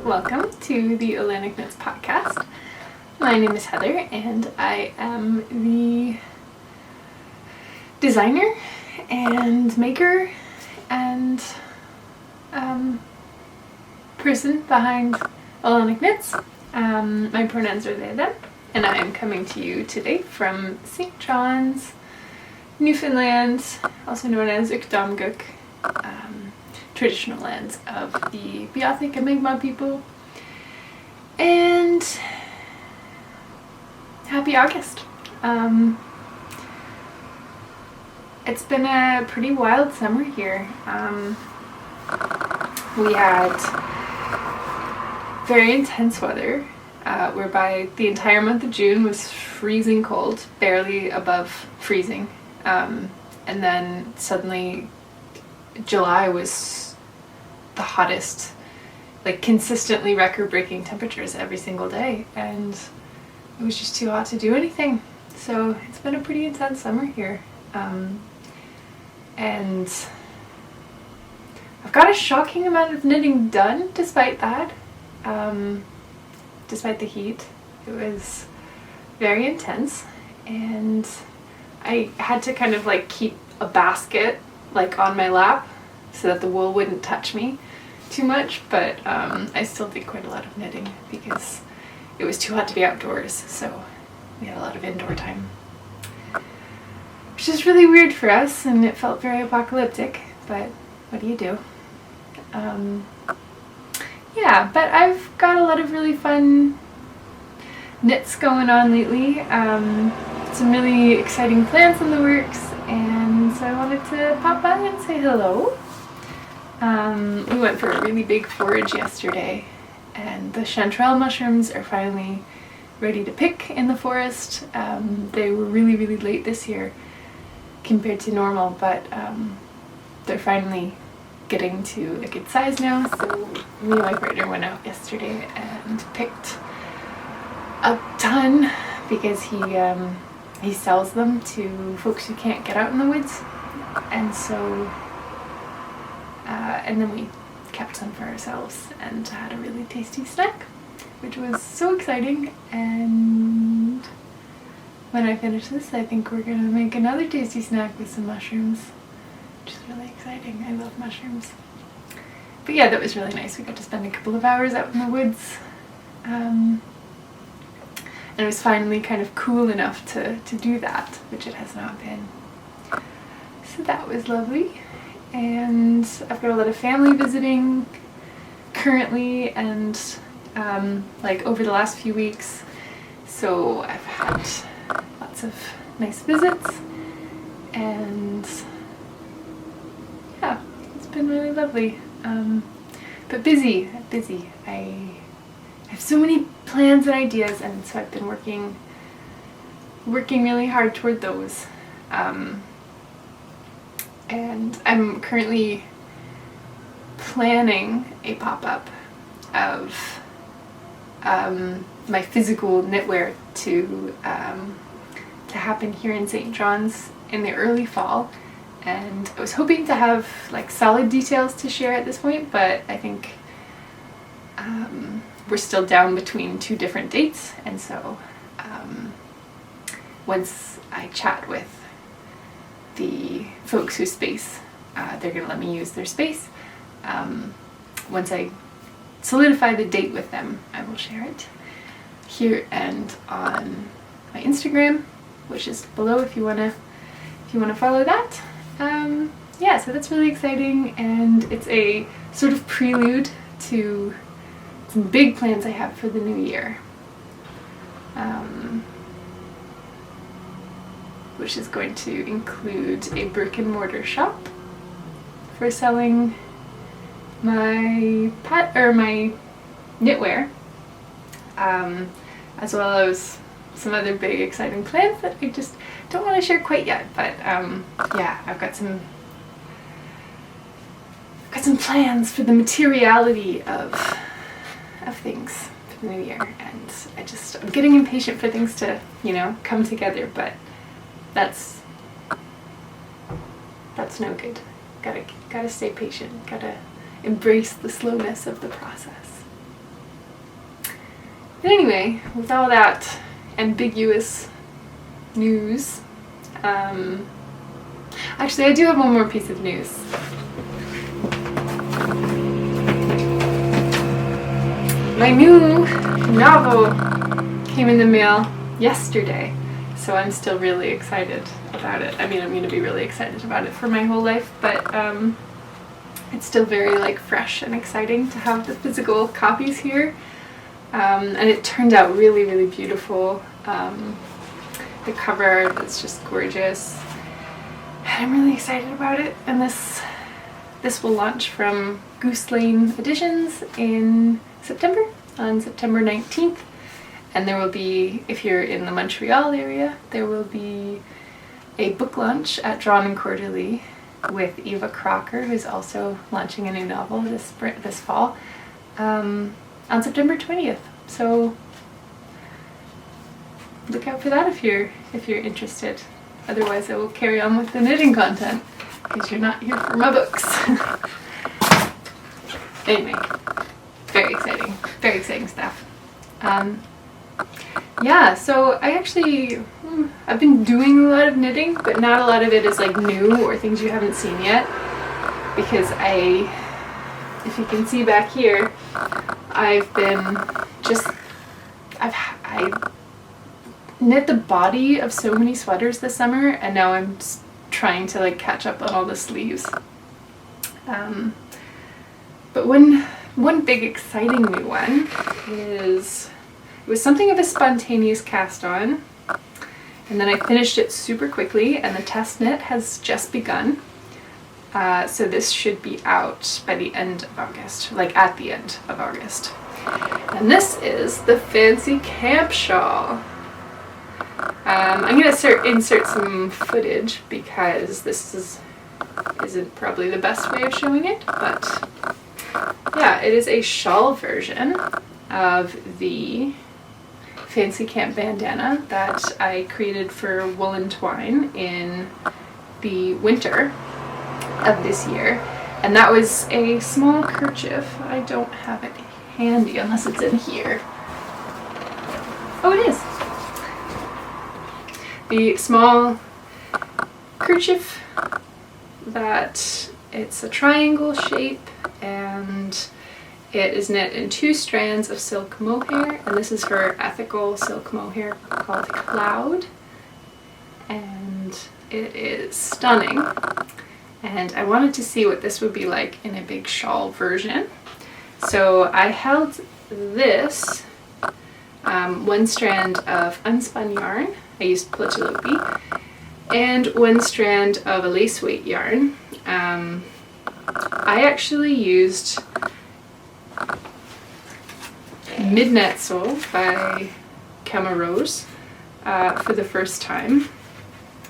Welcome to the Oileánach Knits podcast. My name is Heather and I am the designer and maker and person behind Oileánach Knits. My pronouns are they, them, and I am coming to you today from St. John's, Newfoundland, also known as Ktaqmkuk, traditional lands of the Wreath and Mi'kmaq people. And happy August. It's been a pretty wild summer here. We had very intense weather, whereby the entire month of June was freezing cold, barely above freezing. And then suddenly July was the hottest, like consistently record-breaking temperatures every single day, and it was just too hot to do anything. So it's been a pretty intense summer here, and I've got a shocking amount of knitting done despite that. Despite the heat, it was very intense, and I had to kind of like keep a basket like on my lap so that the wool wouldn't touch me too much, but I still did quite a lot of knitting because it was too hot to be outdoors, so we had a lot of indoor time, which is really weird for us, and it felt very apocalyptic, but what do you do? Yeah, but I've got a lot of really fun knits going on lately, some really exciting plans in the works, and so I wanted to pop by and say hello. We went for a really big forage yesterday, and the chanterelle mushrooms are finally ready to pick in the forest. They were really late this year compared to normal, but they're finally getting to a good size now, so me and my partner went out yesterday and picked a ton because he sells them to folks who can't get out in the woods, and so and then we kept some for ourselves and had a really tasty snack, which was so exciting. And when I finish this, I think we're gonna make another tasty snack with some mushrooms, which is really exciting. I love mushrooms. But yeah, that was really nice. We got to spend a couple of hours out in the woods, and it was finally kind of cool enough to do that, which it has not been. So that was lovely. And I've got a lot of family visiting currently, and like over the last few weeks, so I've had lots of nice visits, and yeah, it's been really lovely. But busy. I have so many plans and ideas, and so I've been working really hard toward those. And I'm currently planning a pop-up of my physical knitwear to happen here in St. John's in the early fall, and I was hoping to have like solid details to share at this point, but I think we're still down between two different dates, and so once I chat with the folks whose space they're going to let me use their space, once I solidify the date with them, I will share it here and on my Instagram, which is below if you wanna follow that. Yeah, so that's really exciting, and it's a sort of prelude to some big plans I have for the new year, which is going to include a brick and mortar shop for selling my knitwear, as well as some other big exciting plans that I just don't want to share quite yet, but yeah, I've got some plans for the materiality of things for the new year, and I'm getting impatient for things to, you know, come together, but that's no good. Gotta stay patient, gotta embrace the slowness of the process. But anyway, with all that ambiguous news, actually I do have one more piece of news. My new novel came in the mail yesterday, so I'm still really excited about it. I mean, I'm going to be really excited about it for my whole life, but it's still very like fresh and exciting to have the physical copies here, and it turned out really, really beautiful. The cover art is just gorgeous, and I'm really excited about it. And this will launch from Goose Lane Editions in September, on September 19th, and there will be, if you're in the Montreal area, there will be a book launch at Drawn and Quarterly with Eva Crocker, who's also launching a new novel this fall, on September 20th. So look out for that if you're interested. Otherwise, I will carry on with the knitting content because you're not here for my books. Anyway, very exciting stuff. Yeah, so I've been doing a lot of knitting, but not a lot of it is like new or things you haven't seen yet, because if you can see back here, I knit the body of so many sweaters this summer, and now I'm trying to like catch up on all the sleeves. But one big exciting new one it was something of a spontaneous cast on, and then I finished it super quickly, and the test knit has just begun. So this should be out by the end of August, like at the end of August. And this is the fancy Camp Shawl. I'm going to insert some footage because this isn't probably the best way of showing it, but yeah, it is a shawl version of the fancy camp bandana that I created for Woolen Twine in the winter of this year, and that was a small kerchief. I don't have it handy unless it's in here. Oh, it is! The small kerchief that it's a triangle shape, and it is knit in 2 strands of silk mohair, and this is for ethical silk mohair called Cloud, and it is stunning. And I wanted to see what this would be like in a big shawl version. So I held this 1 strand of unspun yarn. I used Plachalopi, and 1 strand of a lace weight yarn. I actually used Midnight Soul by Camrose for the first time,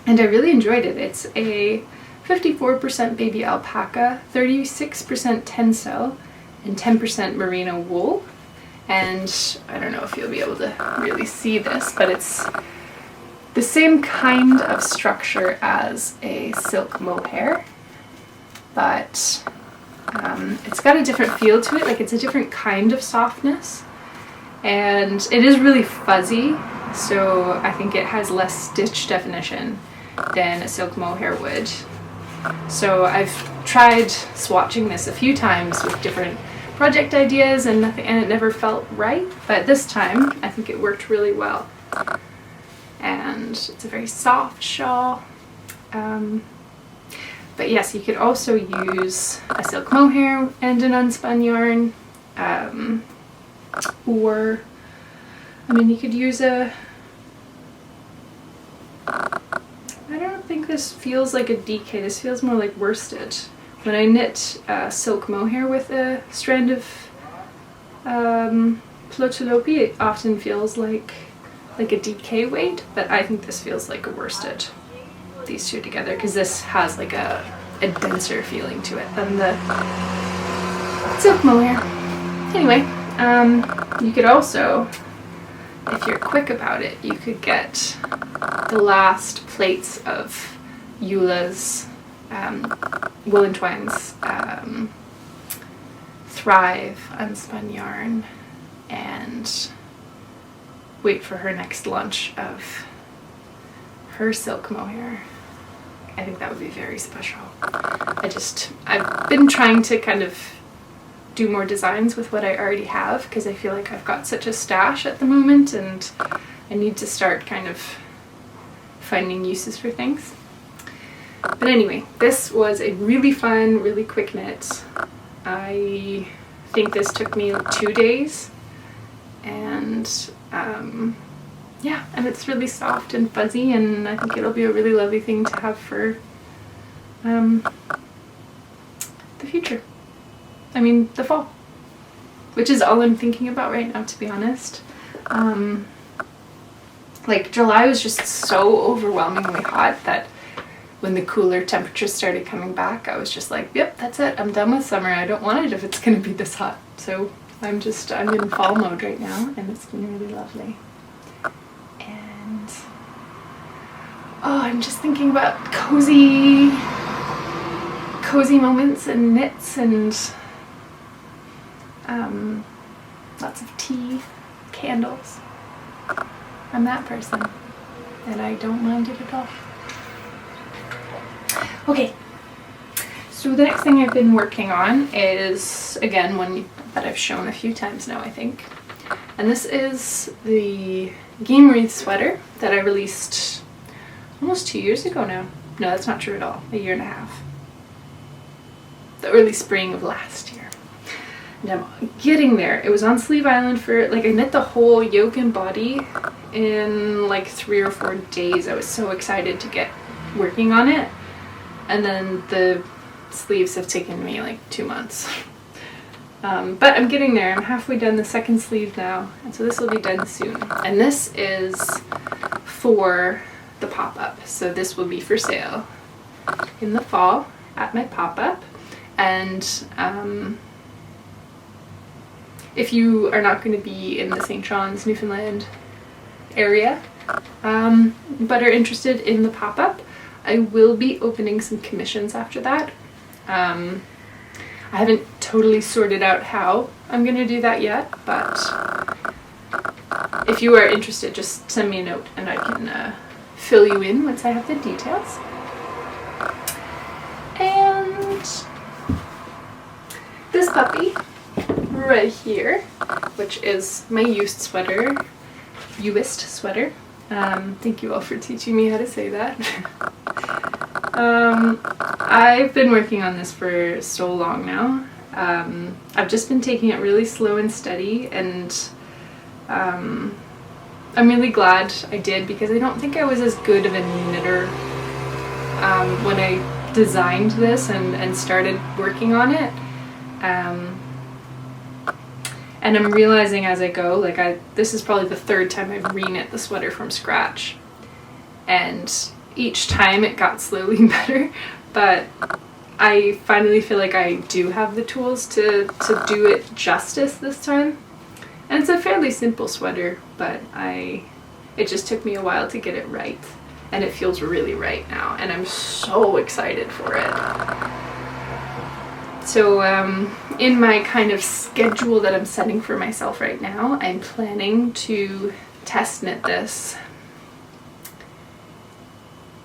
and I really enjoyed it. It's a 54% baby alpaca, 36% tencel, and 10% merino wool. And I don't know if you'll be able to really see this, but it's the same kind of structure as a silk mohair, but it's got a different feel to it. Like, it's a different kind of softness, and it is really fuzzy, so I think it has less stitch definition than a silk mohair would. So I've tried swatching this a few times with different project ideas, and it never felt right, but this time I think it worked really well. And it's a very soft shawl. But yes, you could also use a silk mohair and an unspun yarn, or I mean, you could use a, I don't think this feels like a DK, this feels more like worsted. When I knit silk mohair with a strand of Plotulopi, it often feels like a DK weight, but I think this feels like a worsted, these two together, because this has like a denser feeling to it than the silk mohair. Anyway, you could also, if you're quick about it, you could get the last plates of Eula's Wool & Twang's Thrive unspun yarn and wait for her next lunch of her silk mohair. I think that would be very special. I've been trying to kind of do more designs with what I already have, because I feel like I've got such a stash at the moment and I need to start kind of finding uses for things. But anyway, this was a really fun, really quick knit. I think this took me 2 days, and yeah, and it's really soft and fuzzy, and I think it'll be a really lovely thing to have for the future. I mean, the fall, which is all I'm thinking about right now, to be honest. Like, July was just so overwhelmingly hot that when the cooler temperatures started coming back, I was just like, yep, that's it, I'm done with summer. I don't want it if it's gonna be this hot. So I'm in fall mode right now, and it's been really lovely. And oh, I'm just thinking about cozy moments and knits and lots of tea, candles. I'm that person, and I don't mind it at all. Okay, so the next thing I've been working on is, again, one that I've shown a few times now, I think. And this is the Game Wreath sweater that I released almost 2 years ago now. No, that's not true at all, 1.5 years. The early spring of last year. And I'm getting there. It was on Sleeve Island for, like, I knit the whole yoke and body in like 3 or 4 days. I was so excited to get working on it. And then the sleeves have taken me like 2 months. But I'm getting there. I'm halfway done the second sleeve now, and so this will be done soon. And this is for the pop-up. So this will be for sale in the fall at my pop-up. And if you are not going to be in the St. John's, Newfoundland area, but are interested in the pop-up, I will be opening some commissions after that. I haven't totally sorted out how I'm going to do that yet, but if you are interested, just send me a note and I can fill you in once I have the details. And this puppy right here, which is my Uist sweater. Thank you all for teaching me how to say that. I've been working on this for so long now. I've just been taking it really slow and steady, and I'm really glad I did, because I don't think I was as good of a knitter when I designed this and started working on it. And I'm realizing as I go, like this is probably the third time I've reknit the sweater from scratch. And each time it got slowly better, but I finally feel like I do have the tools to do it justice this time. And it's a fairly simple sweater, but it just took me a while to get it right. And it feels really right now, and I'm so excited for it. So in my kind of schedule that I'm setting for myself right now, I'm planning to test knit this,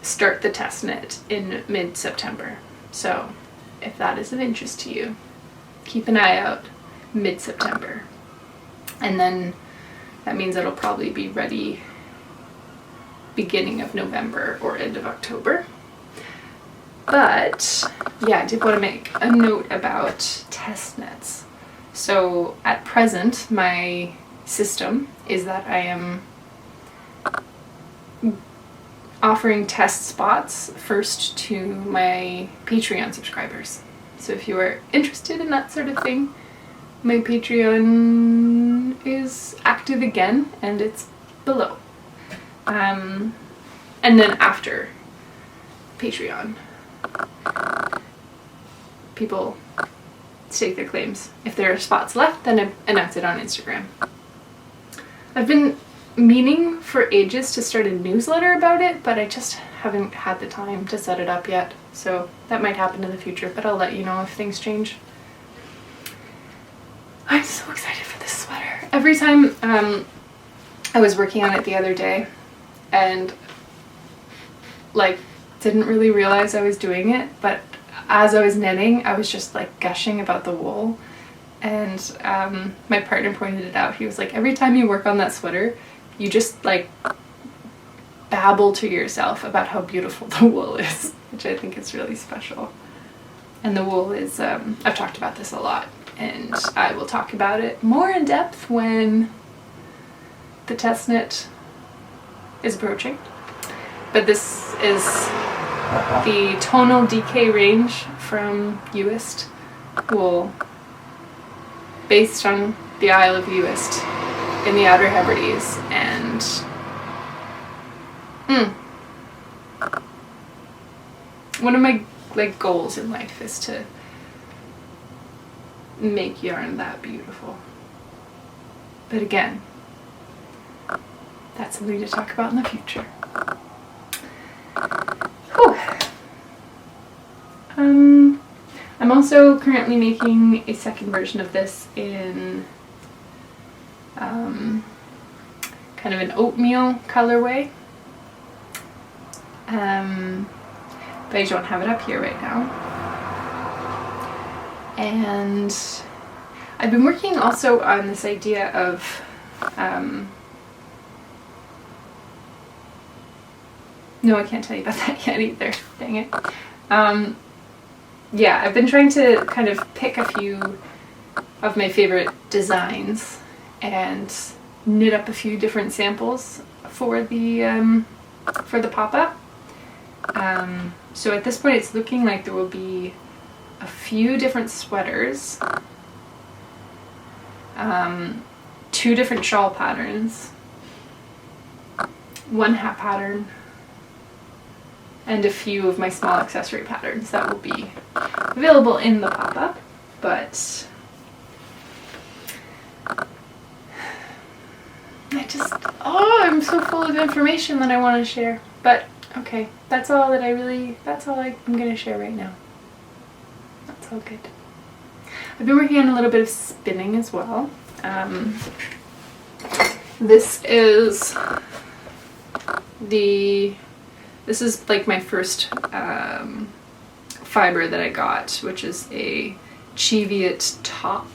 start the test knit in mid-September. So if that is of interest to you, keep an eye out mid-September. And then that means it'll probably be ready beginning of November or end of October. But yeah, I did want to make a note about test knits. So at present, my system is that I am offering test spots first to my Patreon subscribers. So if you are interested in that sort of thing, my Patreon is active again, and it's below. And then after Patreon, people stake their claims. If there are spots left, then I announce it on Instagram. I've been meaning for ages to start a newsletter about it, but I just haven't had the time to set it up yet. So that might happen in the future, but I'll let you know if things change. I'm so excited for this sweater. Every time I was working on it the other day and like didn't really realize I was doing it, but as I was knitting, I was just like gushing about the wool. And my partner pointed it out. He was like, every time you work on that sweater, you just like babble to yourself about how beautiful the wool is, which I think is really special. And the wool is, I've talked about this a lot, and I will talk about it more in depth when the test knit is approaching. But this is the tonal decay range from Uist wool, based on the Isle of Uist in the Outer Hebrides, and one of my like goals in life is to make yarn that beautiful. But again, that's something to talk about in the future. Whew. I'm also currently making a second version of this in kind of an oatmeal colorway. But I don't have it up here right now. And I've been working also on this idea of no, I can't tell you about that yet either. Dang it. Yeah, I've been trying to kind of pick a few of my favorite designs and knit up a few different samples for the pop-up. So at this point it's looking like there will be a few different sweaters, 2 different shawl patterns, 1 hat pattern, and a few of my small accessory patterns that will be available in the pop-up. But I'm so full of information that I want to share. But okay, that's all I'm gonna share right now. That's all good. I've been working on a little bit of spinning as well. This is like my first fiber that I got, which is a Cheviot top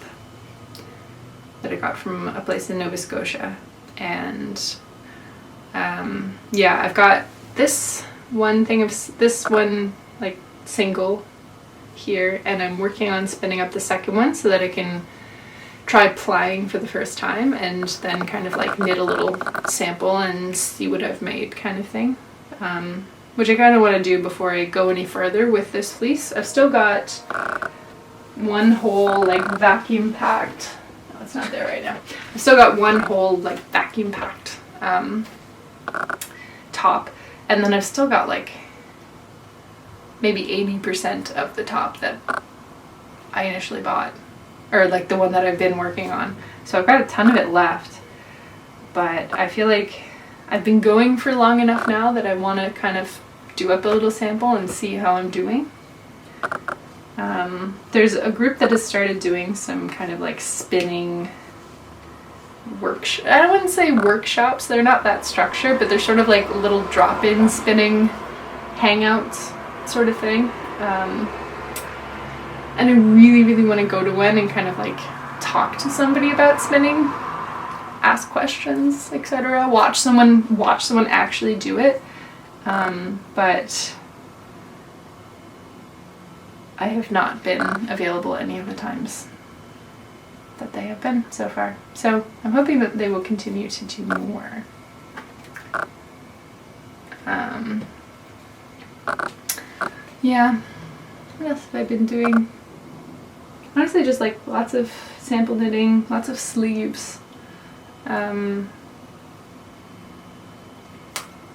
that I got from a place in Nova Scotia. And yeah, I've got this one like single here, and I'm working on spinning up the second one so that I can try plying for the first time and then kind of like knit a little sample and see what I've made kind of thing. which I kind of want to do before I go any further with this fleece. I've still got one whole like vacuum packed, no, it's not there right now. I've still got one whole like vacuum packed top, and then I've still got like maybe 80% of the top that I initially bought, or like the one that I've been working on. So I've got a ton of it left, but I feel like I've been going for long enough now that I want to kind of do up a little sample and see how I'm doing. There's a group that has started doing some kind of like spinning I wouldn't say workshops, they're not that structured, but they're sort of like little drop-in spinning hangouts sort of thing. And I really, really want to go to one and kind of like talk to somebody about spinning, ask questions, etc. Watch someone actually do it. But I have not been available any of the times that they have been so far. So I'm hoping that they will continue to do more. Yeah, what else have I been doing? Honestly, just like lots of sample knitting, lots of sleeves. A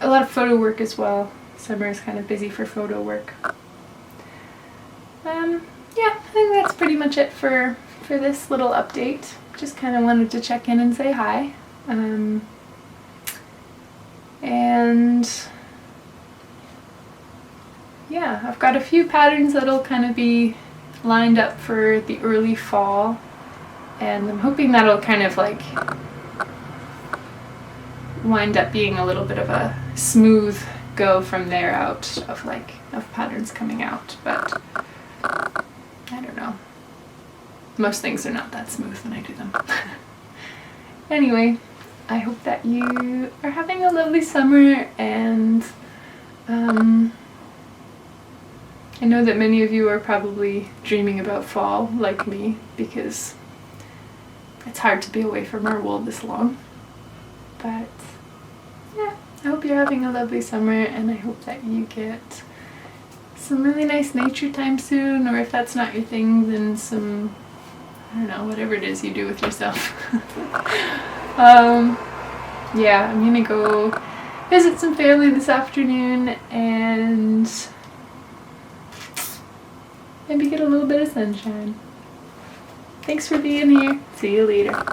lot of photo work as well. Summer is kind of busy for photo work. Yeah, I think that's pretty much it for this little update. Just kind of wanted to check in and say hi. And yeah, I've got a few patterns that'll kind of be lined up for the early fall, and I'm hoping that'll kind of like wind up being a little bit of a smooth go from there out of patterns coming out, but I don't know. Most things are not that smooth when I do them. Anyway, I hope that you are having a lovely summer, and I know that many of you are probably dreaming about fall like me, because it's hard to be away from our wool this long. But yeah, I hope you're having a lovely summer, and I hope that you get some really nice nature time soon, or if that's not your thing, then some, I don't know, whatever it is you do with yourself. Yeah, I'm gonna go visit some family this afternoon and maybe get a little bit of sunshine. Thanks for being here. See you later.